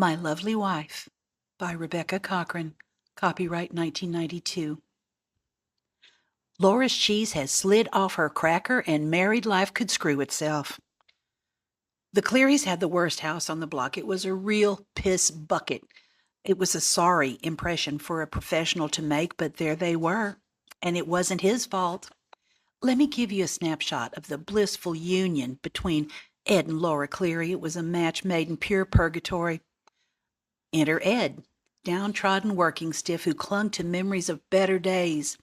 My Lovely Wife by Rebecca Cochran, copyright 1992. Laura's cheese has slid off her cracker and married life could screw itself. The Clearys had the worst house on the block. It was a real piss bucket. It was a sorry impression for a professional to make, but there they were, and it wasn't his fault. Let me give you a snapshot of the blissful union between Ed and Laura Cleary. It was a match made in pure purgatory. Enter Ed, downtrodden working stiff who clung to memories of better days.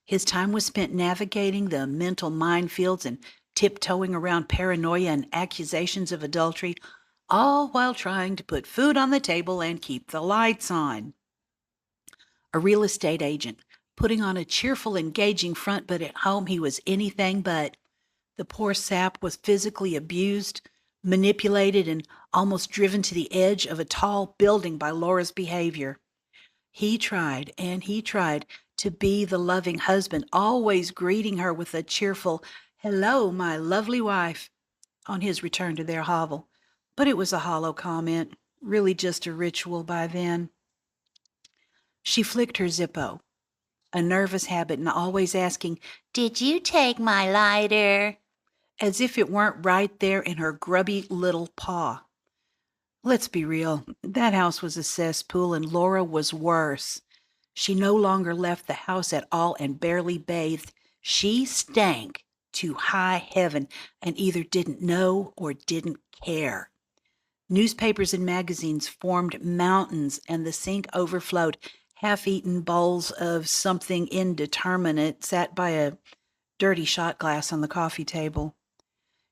His time was spent navigating the mental minefields and tiptoeing around paranoia and accusations of adultery, all while trying to put food on the table and keep the lights on. A real estate agent, putting on a cheerful, engaging front, but at home he was anything but. The poor sap was physically abused, manipulated, and almost driven to the edge of a tall building by Laura's behavior. He tried, and he tried to be the loving husband, always greeting her with a cheerful, "Hello, my lovely wife," on his return to their hovel. But it was a hollow comment, really just a ritual by then. She flicked her Zippo, a nervous habit, and always asking, "Did you take my lighter?" as if it weren't right there in her grubby little paw. Let's be real, that house was a cesspool, and Laura was worse. She no longer left the house at all and barely bathed. She stank to high heaven and either didn't know or didn't care. Newspapers and magazines formed mountains, and the sink overflowed. Half-eaten bowls of something indeterminate sat by a dirty shot glass on the coffee table.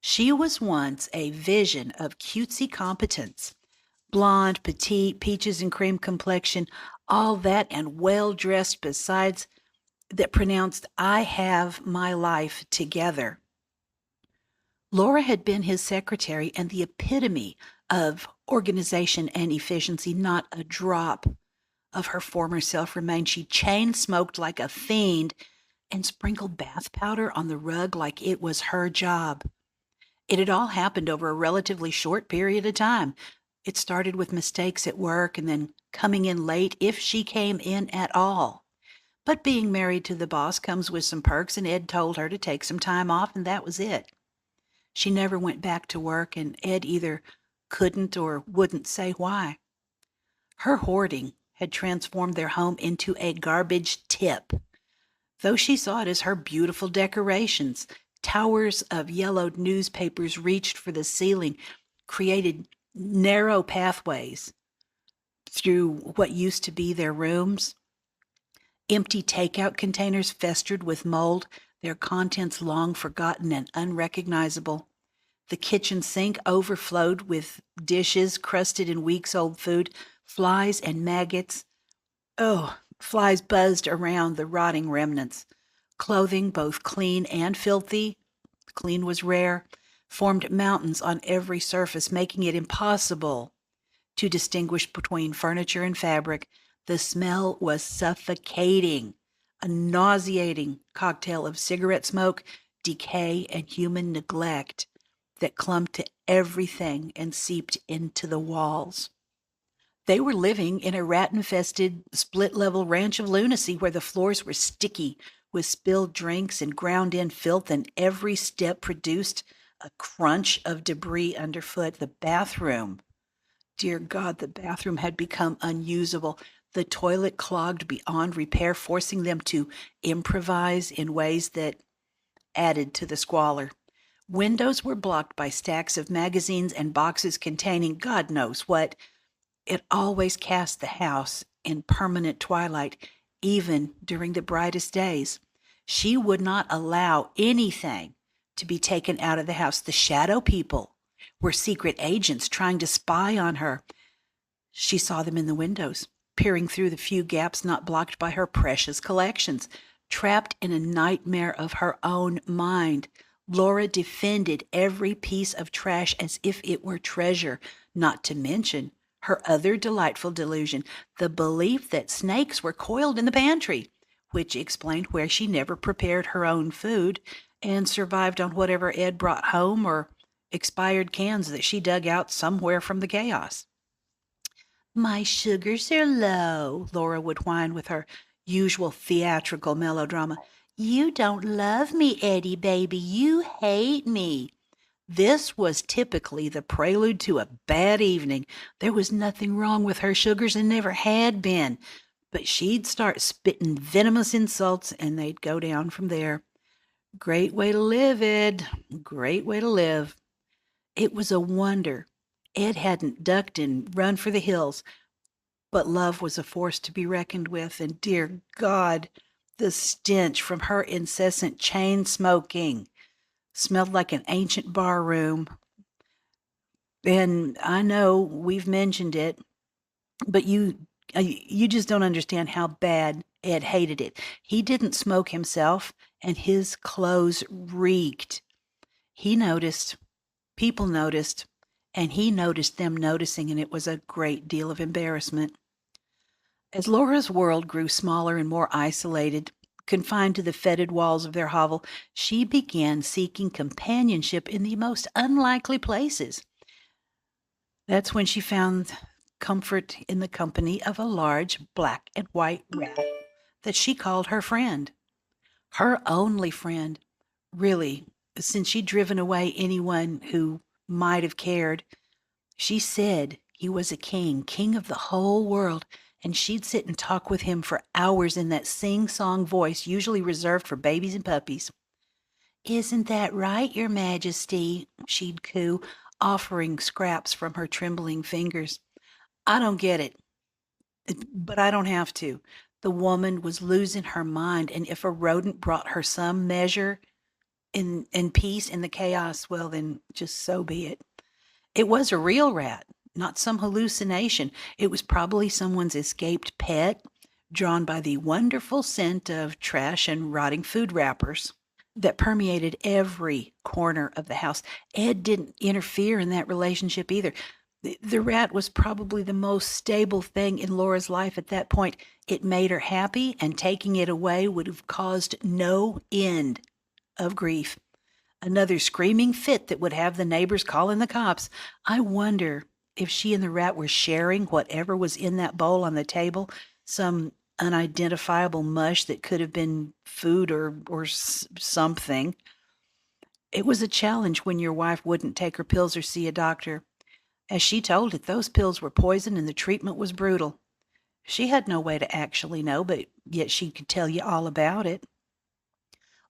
She was once a vision of cutesy competence. Blonde, petite, peaches and cream complexion, all that and well-dressed besides, that pronounced, "I have my life together." Laura had been his secretary and the epitome of organization and efficiency. Not a drop of her former self remained. She chain-smoked like a fiend and sprinkled bath powder on the rug like it was her job. It had all happened over a relatively short period of time. It started with mistakes at work and then coming in late if she came in at all. But being married to the boss comes with some perks, and Ed told her to take some time off, and that was it. She never went back to work, and Ed either couldn't or wouldn't say why. Her hoarding had transformed their home into a garbage tip. Though she saw it as her beautiful decorations, towers of yellowed newspapers reached for the ceiling, created narrow pathways through what used to be their rooms. Empty takeout containers festered with mold, their contents long forgotten and unrecognizable. The kitchen sink overflowed with dishes crusted in weeks-old food, flies and maggots. Oh, flies buzzed around the rotting remnants. Clothing, both clean and filthy, clean was rare, formed mountains on every surface, making it impossible to distinguish between furniture and fabric. The smell was suffocating, a nauseating cocktail of cigarette smoke, decay, and human neglect that clung to everything and seeped into the walls. They were living in a rat-infested, split-level ranch of lunacy where the floors were sticky with spilled drinks and ground-in filth, and every step produced a crunch of debris underfoot. The bathroom, dear God, the bathroom had become unusable. The toilet clogged beyond repair, forcing them to improvise in ways that added to the squalor. Windows were blocked by stacks of magazines and boxes containing God knows what. It always cast the house in permanent twilight, even during the brightest days. She would not allow anything to be taken out of the house. The shadow people were secret agents trying to spy on her. She saw them in the windows, peering through the few gaps not blocked by her precious collections. Trapped in a nightmare of her own mind, Laura defended every piece of trash as if it were treasure, not to mention her other delightful delusion, the belief that snakes were coiled in the pantry, which explained where she never prepared her own food and survived on whatever Ed brought home or expired cans that she dug out somewhere from the chaos. My sugars are low, Laura would whine with her usual theatrical melodrama. You don't love me, Eddie, baby. You hate me. This was typically the prelude to a bad evening. There was nothing wrong with her sugars and never had been. But she'd start spitting venomous insults and they'd go down from there. Great way to live, Ed. Great way to live. It was a wonder Ed hadn't ducked and run for the hills, but love was a force to be reckoned with, and dear God, the stench from her incessant chain smoking smelled like an ancient bar room. And I know we've mentioned it, but you just don't understand how bad Ed hated it. He didn't smoke himself, and his clothes reeked. He noticed, people noticed, and he noticed them noticing, and it was a great deal of embarrassment. As Laura's world grew smaller and more isolated, confined to the fetid walls of their hovel, she began seeking companionship in the most unlikely places. That's when she found comfort in the company of a large black and white rat that she called her friend, her only friend. Really, since she'd driven away anyone who might have cared, she said he was a king, king of the whole world, and she'd sit and talk with him for hours in that sing-song voice usually reserved for babies and puppies. "Isn't that right, Your Majesty?" she'd coo, offering scraps from her trembling fingers. I don't get it, but I don't have to. The woman was losing her mind, and if a rodent brought her some measure in peace in the chaos, well, then just so be it. It was a real rat, not some hallucination. It was probably someone's escaped pet, drawn by the wonderful scent of trash and rotting food wrappers that permeated every corner of the house. Ed didn't interfere in that relationship either. The rat was probably the most stable thing in Laura's life at that point. It made her happy, and taking it away would have caused no end of grief. Another screaming fit that would have the neighbors calling the cops. I wonder if she and the rat were sharing whatever was in that bowl on the table, some unidentifiable mush that could have been food or something. It was a challenge when your wife wouldn't take her pills or see a doctor. As she told it, those pills were poison and the treatment was brutal. She had no way to actually know, but yet she could tell you all about it.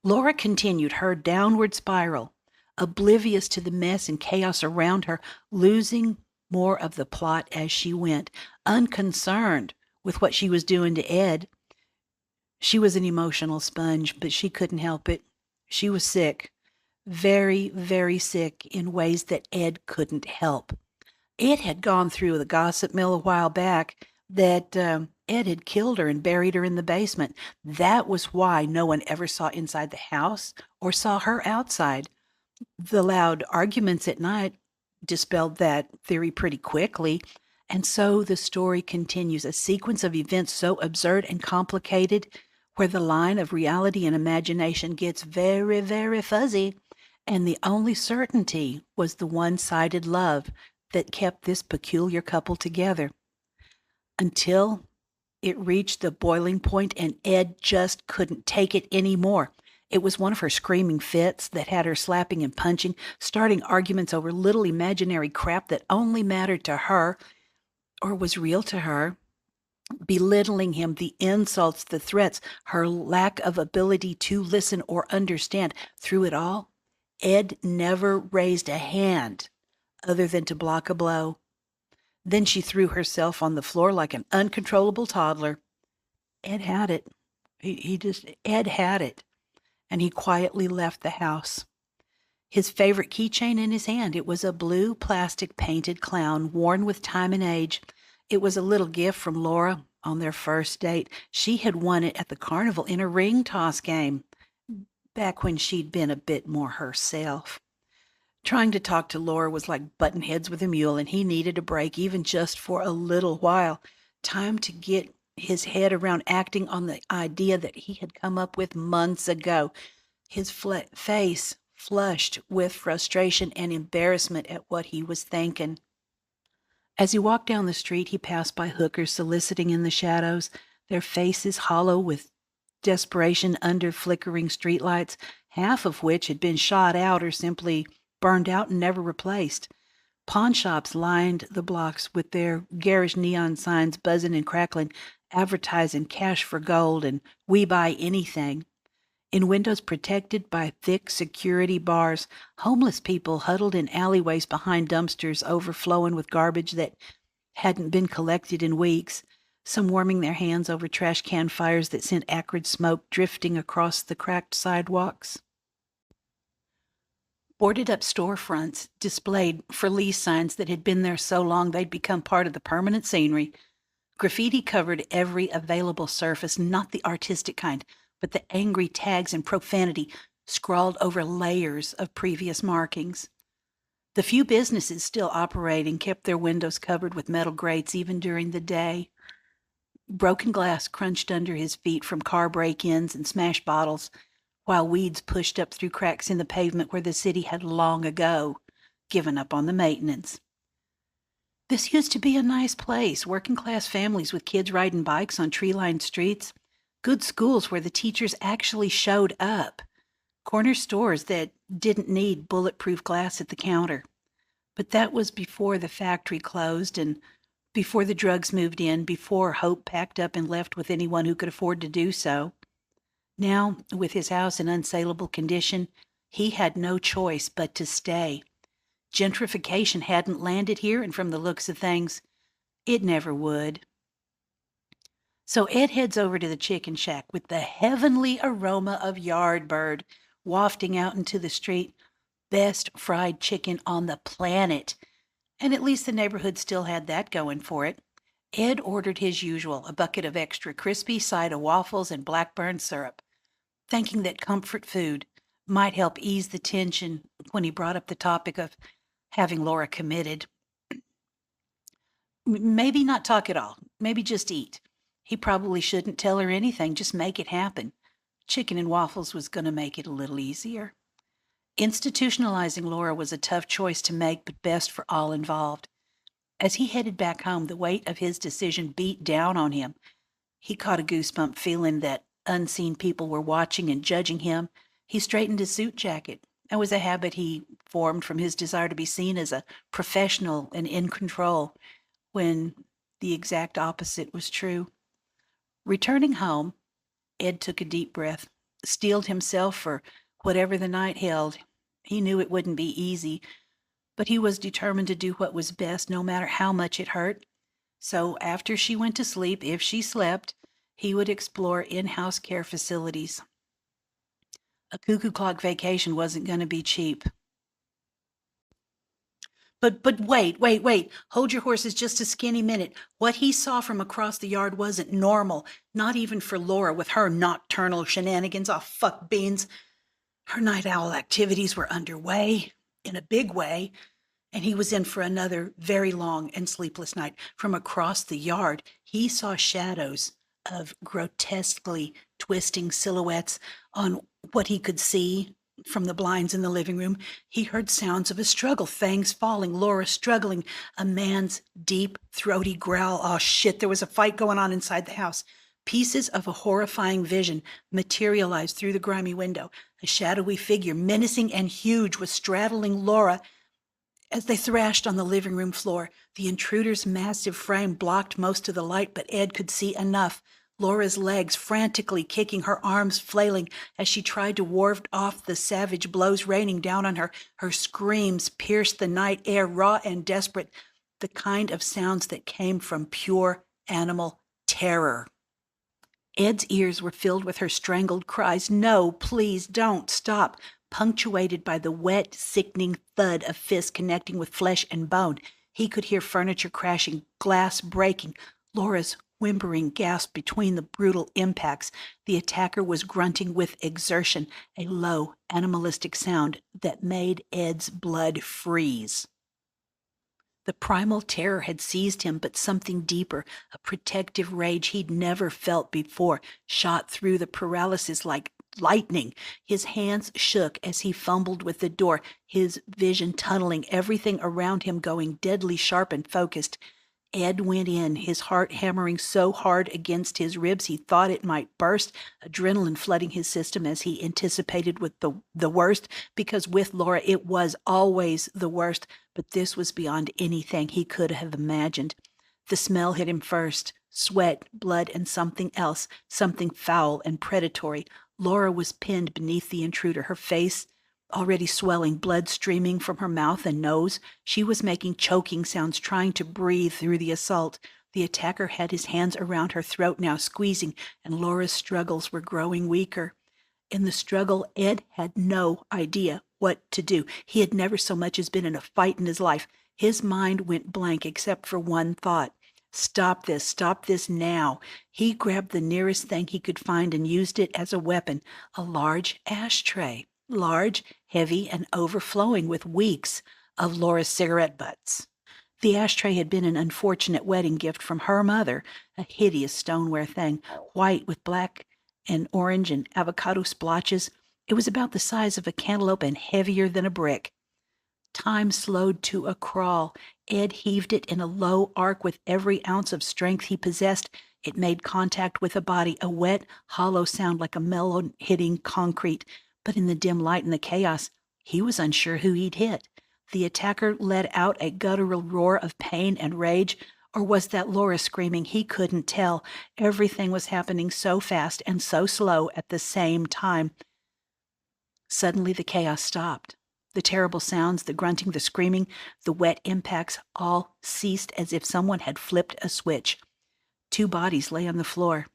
Laura continued her downward spiral, oblivious to the mess and chaos around her, losing more of the plot as she went, unconcerned with what she was doing to Ed. She was an emotional sponge, but she couldn't help it. She was sick, very, very sick in ways that Ed couldn't help. Ed had gone through the gossip mill a while back that Ed had killed her and buried her in the basement. That was why no one ever saw inside the house or saw her outside. The loud arguments at night dispelled that theory pretty quickly. And so the story continues, a sequence of events so absurd and complicated where the line of reality and imagination gets very, very fuzzy. And the only certainty was the one-sided love that kept this peculiar couple together until it reached the boiling point and Ed just couldn't take it anymore. It was one of her screaming fits that had her slapping and punching, starting arguments over little imaginary crap that only mattered to her or was real to her, belittling him, the insults, the threats, her lack of ability to listen or understand. Through it all, Ed never raised a hand other than to block a blow. Then she threw herself on the floor like an uncontrollable toddler. Ed had it. Ed had it. And he quietly left the house. His favorite keychain in his hand. It was a blue plastic painted clown worn with time and age. It was a little gift from Laura on their first date. She had won it at the carnival in a ring toss game, back when she'd been a bit more herself. Trying to talk to Laura was like butting heads with a mule, and he needed a break, even just for a little while. Time to get his head around acting on the idea that he had come up with months ago. His face flushed with frustration and embarrassment at what he was thinking. As he walked down the street, he passed by hookers soliciting in the shadows, their faces hollow with desperation under flickering streetlights, half of which had been shot out or simply burned out and never replaced. Pawn shops lined the blocks with their garish neon signs buzzing and crackling, advertising cash for gold and we buy anything. In windows protected by thick security bars, homeless people huddled in alleyways behind dumpsters overflowing with garbage that hadn't been collected in weeks, some warming their hands over trash can fires that sent acrid smoke drifting across the cracked sidewalks. Boarded up storefronts displayed for lease signs that had been there so long they'd become part of the permanent scenery. Graffiti covered every available surface, not the artistic kind, but the angry tags and profanity scrawled over layers of previous markings. The few businesses still operating kept their windows covered with metal grates even during the day. Broken glass crunched under his feet from car break-ins and smashed bottles, while weeds pushed up through cracks in the pavement where the city had long ago given up on the maintenance. This used to be a nice place, working-class families with kids riding bikes on tree-lined streets, good schools where the teachers actually showed up, corner stores that didn't need bulletproof glass at the counter. But that was before the factory closed and before the drugs moved in, before hope packed up and left with anyone who could afford to do so. Now, with his house in unsaleable condition, he had no choice but to stay. Gentrification hadn't landed here, and from the looks of things, it never would. So Ed heads over to the chicken shack with the heavenly aroma of yard bird wafting out into the street. Best fried chicken on the planet. And at least the neighborhood still had that going for it. Ed ordered his usual, a bucket of extra crispy side of waffles and blackburn syrup, thinking that comfort food might help ease the tension when he brought up the topic of having Laura committed. Maybe not talk at all. Maybe just eat. He probably shouldn't tell her anything, just make it happen. Chicken and waffles was going to make it a little easier. Institutionalizing Laura was a tough choice to make, but best for all involved. As he headed back home, the weight of his decision beat down on him. He caught a goosebump feeling that unseen people were watching and judging him. He straightened his suit jacket. That was a habit he formed from his desire to be seen as a professional and in control, when the exact opposite was true. Returning home, Ed took a deep breath, steeled himself for whatever the night held. He knew it wouldn't be easy, but he was determined to do what was best, no matter how much it hurt. So after she went to sleep, if she slept, he would explore in-house care facilities. A cuckoo clock vacation wasn't going to be cheap. But wait. Hold your horses just a skinny minute. What he saw from across the yard wasn't normal, not even for Laura with her nocturnal shenanigans. Oh, fuck beans. Her night owl activities were underway, in a big way, and he was in for another very long and sleepless night. From across the yard, he saw shadows of grotesquely twisting silhouettes on what he could see from the blinds in the living room. He heard sounds of a struggle, fangs falling, Laura struggling, a man's deep, throaty growl. Oh, shit, there was a fight going on inside the house. Pieces of a horrifying vision materialized through the grimy window. A shadowy figure, menacing and huge, was straddling Laura as they thrashed on the living room floor. The intruder's massive frame blocked most of the light, but Ed could see enough. Laura's legs frantically kicking, her arms flailing as she tried to ward off the savage blows raining down on her. Her screams pierced the night air, raw and desperate, the kind of sounds that came from pure animal terror. Ed's ears were filled with her strangled cries, "No, please, don't, stop," punctuated by the wet, sickening thud of fists connecting with flesh and bone. He could hear furniture crashing, glass breaking, Laura's whimpering gasp between the brutal impacts. The attacker was grunting with exertion, a low, animalistic sound that made Ed's blood freeze. The primal terror had seized him, but something deeper, a protective rage he'd never felt before, shot through the paralysis like lightning. His hands shook as he fumbled with the door, his vision tunneling, everything around him going deadly sharp and focused. Ed went in, his heart hammering so hard against his ribs he thought it might burst, adrenaline flooding his system as he anticipated with the worst, because with Laura it was always the worst, but this was beyond anything he could have imagined. The smell hit him first. Sweat, blood, and something else, something foul and predatory. Laura was pinned beneath the intruder, her face already swelling, blood streaming from her mouth and nose. She was making choking sounds, trying to breathe through the assault. The attacker had his hands around her throat now, squeezing, and Laura's struggles were growing weaker. In the struggle, Ed had no idea what to do. He had never so much as been in a fight in his life. His mind went blank except for one thought. Stop this now. He grabbed the nearest thing he could find and used it as a weapon, a large ashtray. Large, heavy, and overflowing with weeks of Laura's cigarette butts. The ashtray had been an unfortunate wedding gift from her mother, a hideous stoneware thing, white with black and orange and avocado splotches. It was about the size of a cantaloupe and heavier than a brick. Time slowed to a crawl. Ed heaved it in a low arc with every ounce of strength he possessed. It made contact with a body, a wet, hollow sound like a melon hitting concrete. But in the dim light and the chaos, he was unsure who he'd hit. The attacker let out a guttural roar of pain and rage, or was that Laura screaming? He couldn't tell. Everything was happening so fast and so slow at the same time. Suddenly the chaos stopped. The terrible sounds, the grunting, the screaming, the wet impacts all ceased as if someone had flipped a switch. 2 bodies lay on the floor.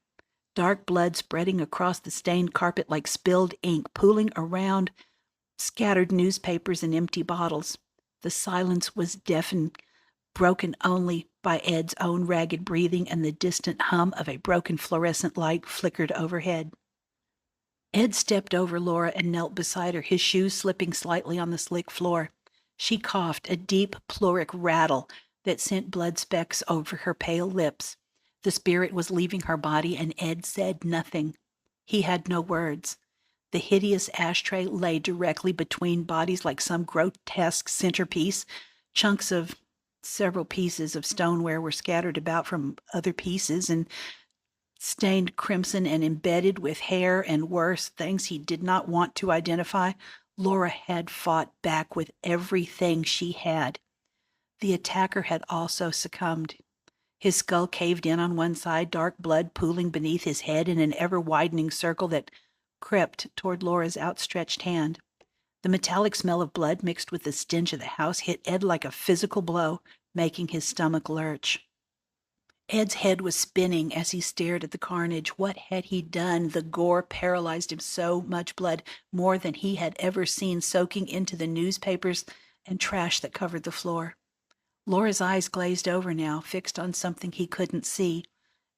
Dark blood spreading across the stained carpet like spilled ink, pooling around scattered newspapers and empty bottles. The silence was deafening, broken only by Ed's own ragged breathing and the distant hum of a broken fluorescent light flickered overhead. Ed stepped over Laura and knelt beside her, his shoes slipping slightly on the slick floor. She coughed, a deep, pleuric rattle that sent blood specks over her pale lips. The spirit was leaving her body, and Ed said nothing. He had no words. The hideous ashtray lay directly between bodies like some grotesque centerpiece. Chunks of several pieces of stoneware were scattered about from other pieces and stained crimson and embedded with hair and worse, things he did not want to identify. Laura had fought back with everything she had. The attacker had also succumbed. His skull caved in on one side, dark blood pooling beneath his head in an ever-widening circle that crept toward Laura's outstretched hand. The metallic smell of blood mixed with the stench of the house hit Ed like a physical blow, making his stomach lurch. Ed's head was spinning as he stared at the carnage. What had he done? The gore paralyzed him. So much blood, more than he had ever seen, soaking into the newspapers and trash that covered the floor. Laura's eyes glazed over now, fixed on something he couldn't see,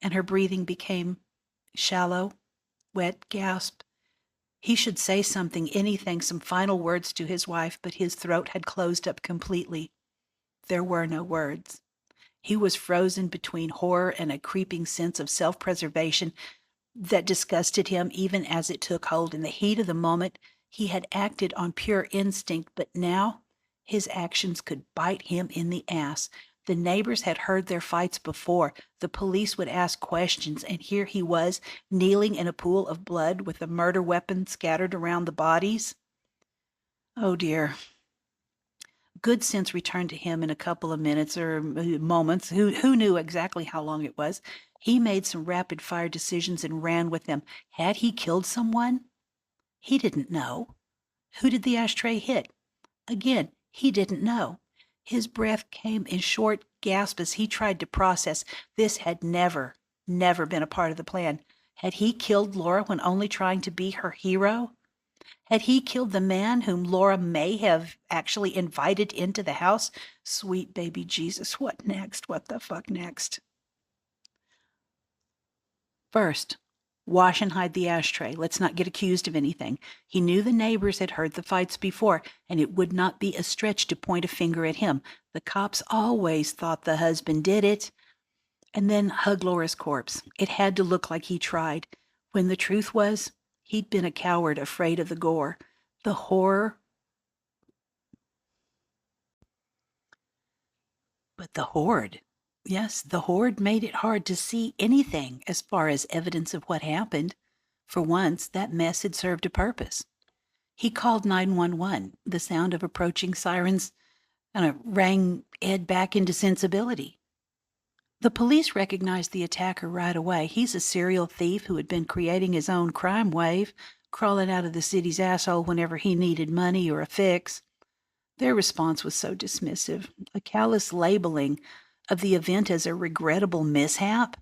and her breathing became shallow, wet gasp. He should say something, anything, some final words to his wife, but his throat had closed up completely. There were no words. He was frozen between horror and a creeping sense of self-preservation that disgusted him even as it took hold. In the heat of the moment, he had acted on pure instinct, but now his actions could bite him in the ass. The neighbors had heard their fights before. The police would ask questions, and here he was, kneeling in a pool of blood with a murder weapon scattered around the bodies. Oh, dear. Good sense returned to him in a couple of minutes or moments. Who knew exactly how long it was? He made some rapid-fire decisions and ran with them. Had he killed someone? He didn't know. Who did the ashtray hit? Again, he didn't know. His breath came in short gasps as he tried to process. This had never been a part of the plan. Had he killed Laura when only trying to be her hero? Had he killed the man whom Laura may have actually invited into the house? Sweet baby Jesus, what next? What the fuck next? First, wash and hide the ashtray. Let's not get accused of anything. He knew the neighbors had heard the fights before, and it would not be a stretch to point a finger at him. The cops always thought the husband did it. And then hug Laura's corpse. It had to look like he tried, when the truth was, He'd been a coward afraid of the gore. The horror. But the horde. Yes, the horde made it hard to see anything as far as evidence of what happened. For once, that mess had served a purpose. He called 911. The sound of approaching sirens rang Ed back into sensibility. The police recognized the attacker right away. He's a serial thief who had been creating his own crime wave, crawling out of the city's asshole whenever he needed money or a fix. Their response was so dismissive, a callous labeling of the event as a regrettable mishap,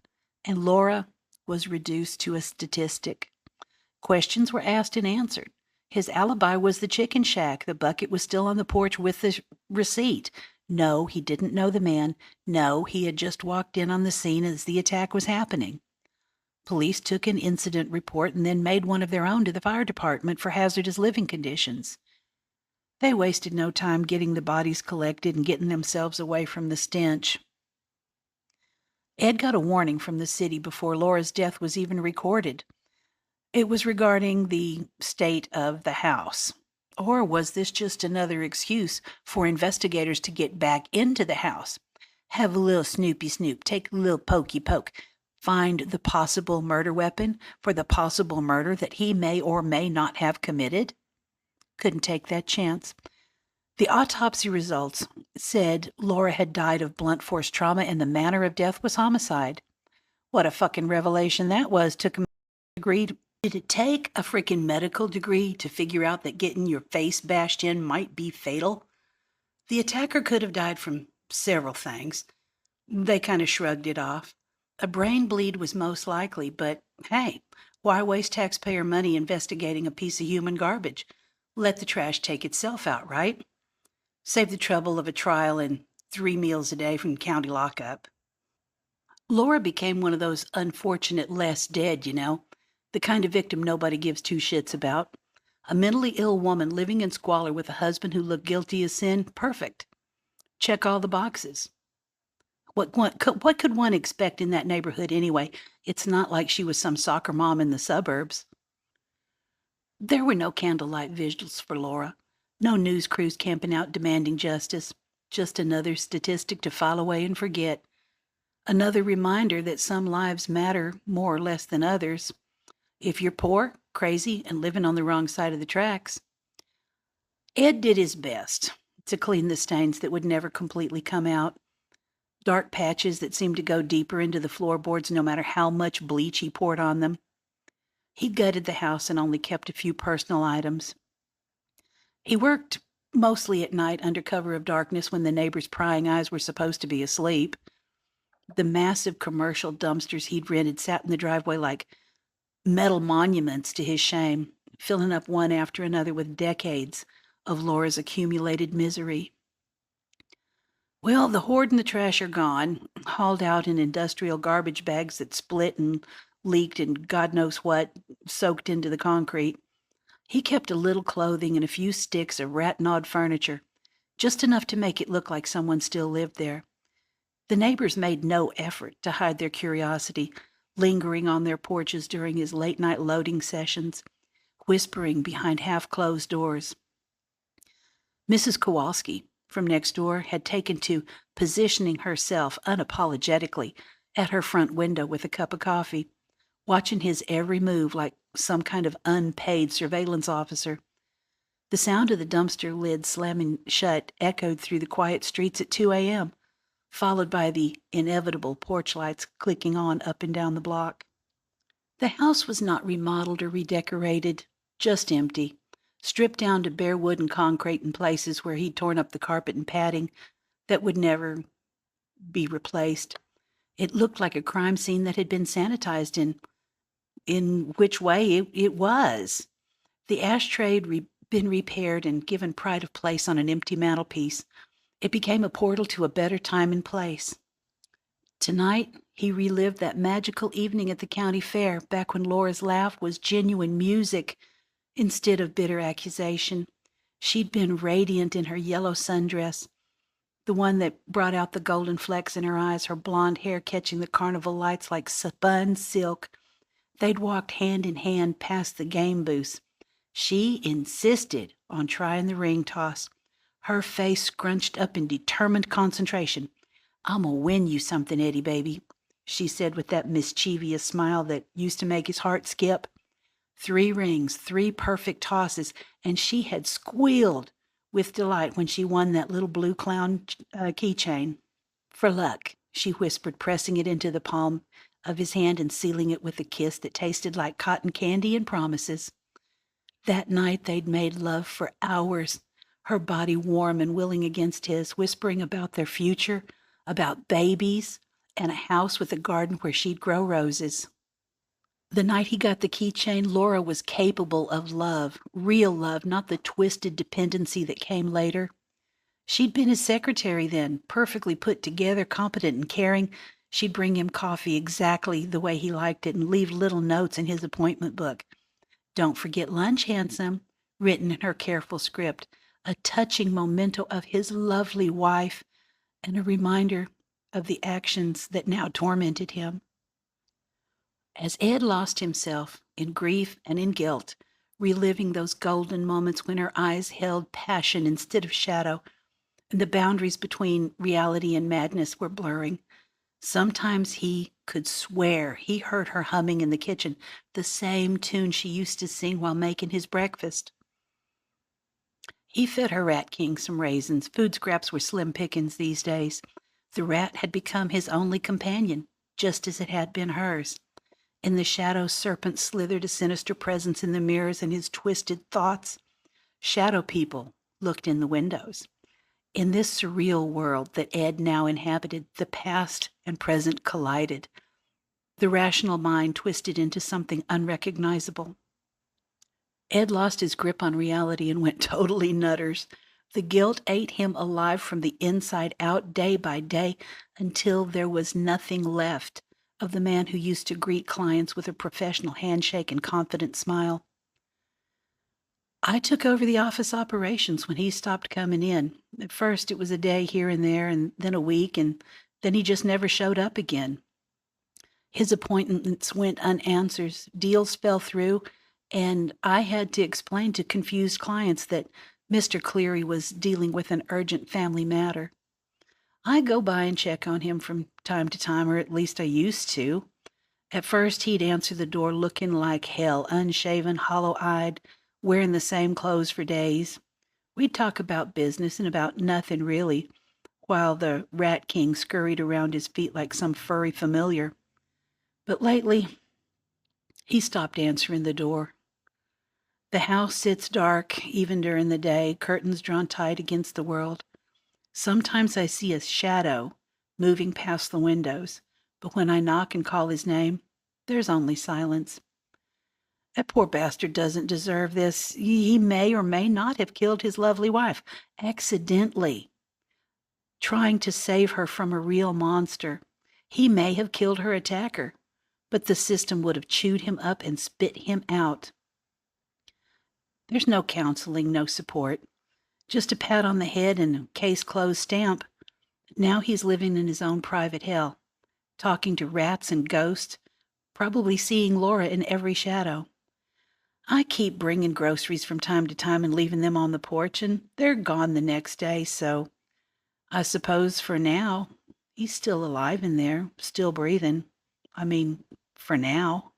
and Laura was reduced to a statistic. Questions were asked and answered. His alibi was the chicken shack. The bucket was still on the porch with the receipt. No, he didn't know the man. No, he had just walked in on the scene as the attack was happening. Police took an incident report and then made one of their own to the fire department for hazardous living conditions. They wasted no time getting the bodies collected and getting themselves away from the stench. Ed got a warning from the city before Laura's death was even recorded. It was regarding the state of the house. Or was this just another excuse for investigators to get back into the house? Have a little snoopy snoop, take a little pokey poke, find the possible murder weapon for the possible murder that he may or may not have committed? Couldn't take that chance. The autopsy results said Laura had died of blunt force trauma and the manner of death was homicide. What a fucking revelation that was. Took a degree. Did it take a freaking medical degree to figure out that getting your face bashed in might be fatal? The attacker could have died from several things. They kind of shrugged it off. A brain bleed was most likely, but hey, why waste taxpayer money investigating a piece of human garbage? Let the trash take itself out, right? Save the trouble of a trial and 3 meals a day from county lockup. Laura became one of those unfortunate less dead, the kind of victim nobody gives two shits about. A mentally ill woman living in squalor with a husband who looked guilty as sin. Perfect. Check all the boxes. What could one expect in that neighborhood anyway? It's not like she was some soccer mom in the suburbs. There were no candlelight vigils for Laura. No news crews camping out demanding justice. Just another statistic to file away and forget. Another reminder that some lives matter more or less than others. If you're poor, crazy, and living on the wrong side of the tracks. Ed did his best to clean the stains that would never completely come out. Dark patches that seemed to go deeper into the floorboards no matter how much bleach he poured on them. He gutted the house and only kept a few personal items. He worked mostly at night under cover of darkness when the neighbors' prying eyes were supposed to be asleep. The massive commercial dumpsters he'd rented sat in the driveway like metal monuments to his shame, filling up one after another with decades of Laura's accumulated misery. Well, the hoard and the trash are gone, hauled out in industrial garbage bags that split and leaked and God knows what, soaked into the concrete. He kept a little clothing and a few sticks of rat-gnawed furniture, just enough to make it look like someone still lived there. The neighbors made no effort to hide their curiosity, lingering on their porches during his late-night loading sessions, whispering behind half-closed doors. Mrs. Kowalski, from next door, had taken to positioning herself unapologetically at her front window with a cup of coffee, watching his every move like some kind of unpaid surveillance officer. The sound of the dumpster lid slamming shut echoed through the quiet streets at 2 a.m., followed by the inevitable porch lights clicking on up and down the block. The house was not remodeled or redecorated, just empty, stripped down to bare wood and concrete in places where he'd torn up the carpet and padding that would never be replaced. It looked like a crime scene that had been sanitized in which way it was. The ashtray had been repaired and given pride of place on an empty mantelpiece. It became a portal to a better time and place. Tonight, he relived that magical evening at the county fair, back when Laura's laugh was genuine music instead of bitter accusation. She'd been radiant in her yellow sundress, the one that brought out the golden flecks in her eyes, her blonde hair catching the carnival lights like spun silk. They'd walked hand in hand past the game booths. She insisted on trying the ring toss, her face scrunched up in determined concentration. "I'm gonna win you something, Eddie, baby," she said with that mischievous smile that used to make his heart skip. 3 rings, 3 perfect tosses, and she had squealed with delight when she won that little blue clown keychain. "For luck," she whispered, pressing it into the palm of his hand and sealing it with a kiss that tasted like cotton candy and promises. That night they'd made love for hours, her body warm and willing against his, whispering about their future, about babies, and a house with a garden where she'd grow roses. The night he got the keychain, Laura was capable of love, real love, not the twisted dependency that came later. She'd been his secretary then, perfectly put together, competent and caring. She'd bring him coffee exactly the way he liked it and leave little notes in his appointment book. "Don't forget lunch, handsome," written in her careful script, a touching memento of his lovely wife and a reminder of the actions that now tormented him. As Ed lost himself in grief and in guilt, reliving those golden moments when her eyes held passion instead of shadow, and the boundaries between reality and madness were blurring, sometimes he could swear he heard her humming in the kitchen, the same tune she used to sing while making his breakfast. He fed her Rat King some raisins. Food scraps were slim pickings these days. The rat had become his only companion, just as it had been hers. In the shadows, serpents slithered a sinister presence in the mirrors and his twisted thoughts. Shadow people looked in the windows. In this surreal world that Ed now inhabited, the past and present collided. The rational mind twisted into something unrecognizable. Ed lost his grip on reality and went totally nutters. The guilt ate him alive from the inside out, day by day, until there was nothing left of the man who used to greet clients with a professional handshake and confident smile. I took over the office operations when he stopped coming in. At first, it was a day here and there, and then a week, and then he just never showed up again. His appointments went unanswered, deals fell through, and I had to explain to confused clients that Mr. Cleary was dealing with an urgent family matter. I go by and check on him from time to time, or at least I used to. At first, he'd answer the door looking like hell, unshaven, hollow-eyed, wearing the same clothes for days. We'd talk about business and about nothing really, while the Rat King scurried around his feet like some furry familiar. But lately, he stopped answering the door. The house sits dark, even during the day, curtains drawn tight against the world. Sometimes I see a shadow moving past the windows, but when I knock and call his name, there's only silence. That poor bastard doesn't deserve this. He may or may not have killed his lovely wife, accidentally, trying to save her from a real monster. He may have killed her attacker, but the system would have chewed him up and spit him out. There's no counseling, no support, just a pat on the head and a case closed stamp. Now he's living in his own private hell, talking to rats and ghosts, probably seeing Laura in every shadow. I keep bringing groceries from time to time and leaving them on the porch, and they're gone the next day, so I suppose for now he's still alive in there, still breathing. I mean, for now.